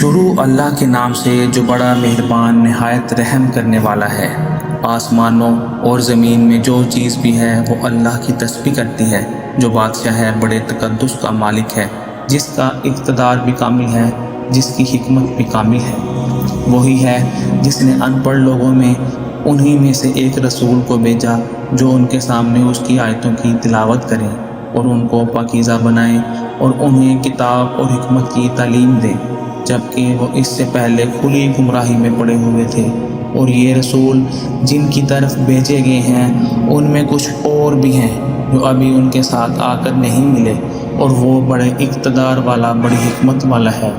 شروع اللہ کے نام سے جو بڑا مہربان نہایت رحم کرنے والا ہے۔ آسمانوں اور زمین میں جو چیز بھی ہے وہ اللہ کی تسبیح کرتی ہے، جو بادشاہ ہے، بڑے تقدس کا مالک ہے، جس کا اقتدار بھی کامل ہے، جس کی حکمت بھی کامل ہے۔ وہی ہے جس نے ان پڑھ لوگوں میں انہی میں سے ایک رسول کو بھیجا جو ان کے سامنے اس کی آیتوں کی تلاوت کرے اور ان کو پاکیزہ بنائے اور انہیں کتاب اور حکمت کی تعلیم دے، جبکہ وہ اس سے پہلے کھلی گمراہی میں پڑے ہوئے تھے۔ اور یہ رسول جن کی طرف بھیجے گئے ہیں ان میں کچھ اور بھی ہیں جو ابھی ان کے ساتھ آ کر نہیں ملے، اور وہ بڑے اقتدار والا، بڑی حکمت والا ہے۔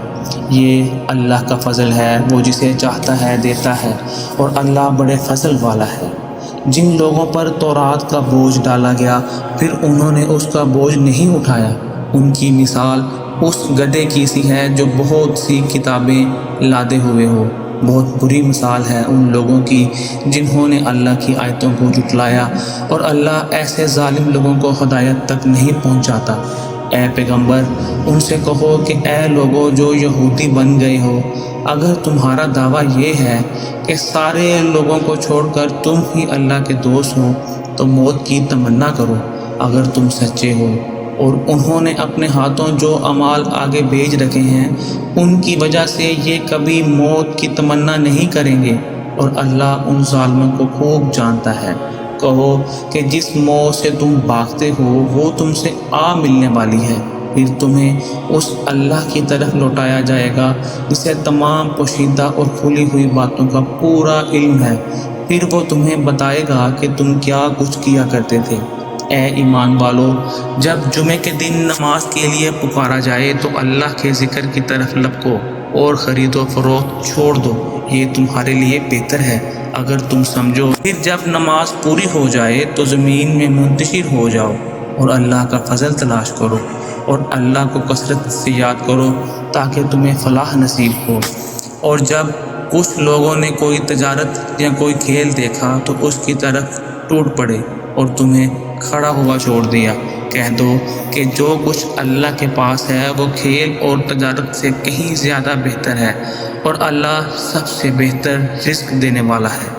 یہ اللہ کا فضل ہے، وہ جسے چاہتا ہے دیتا ہے، اور اللہ بڑے فضل والا ہے۔ جن لوگوں پر تورات کا بوجھ ڈالا گیا پھر انہوں نے اس کا بوجھ نہیں اٹھایا، ان کی مثال اس گدھے کی سی ہے جو بہت سی کتابیں لادے ہوئے ہو۔ بہت بری مثال ہے ان لوگوں کی جنہوں نے اللہ کی آیتوں کو جھٹلایا، اور اللہ ایسے ظالم لوگوں کو ہدایت تک نہیں پہنچاتا۔ اے پیغمبر، ان سے کہو کہ اے لوگو جو یہودی بن گئے ہو، اگر تمہارا دعویٰ یہ ہے کہ سارے لوگوں کو چھوڑ کر تم ہی اللہ کے دوست ہو تو موت کی تمنا کرو اگر تم سچے ہو۔ اور انہوں نے اپنے ہاتھوں جو اعمال آگے بھیج رکھے ہیں ان کی وجہ سے یہ کبھی موت کی تمنا نہیں کریں گے، اور اللہ ان ظالموں کو خوب جانتا ہے۔ کہو کہ جس موت سے تم بھاگتے ہو وہ تم سے آ ملنے والی ہے، پھر تمہیں اس اللہ کی طرف لوٹایا جائے گا جسے تمام پوشیدہ اور کھلی ہوئی باتوں کا پورا علم ہے، پھر وہ تمہیں بتائے گا کہ تم کیا کچھ کیا کرتے تھے۔ اے ایمان والو، جب جمعے کے دن نماز کے لیے پکارا جائے تو اللہ کے ذکر کی طرف لپکو اور خرید و فروخت چھوڑ دو، یہ تمہارے لیے بہتر ہے اگر تم سمجھو۔ پھر جب نماز پوری ہو جائے تو زمین میں منتشر ہو جاؤ اور اللہ کا فضل تلاش کرو، اور اللہ کو کثرت سے یاد کرو تاکہ تمہیں فلاح نصیب ہو۔ اور جب کچھ لوگوں نے کوئی تجارت یا کوئی کھیل دیکھا تو اس کی طرف ٹوٹ پڑے اور تمہیں کھڑا ہوا چھوڑ دیا، کہہ دو کہ جو کچھ اللہ کے پاس ہے وہ کھیل اور تجارت سے کہیں زیادہ بہتر ہے، اور اللہ سب سے بہتر رزق دینے والا ہے۔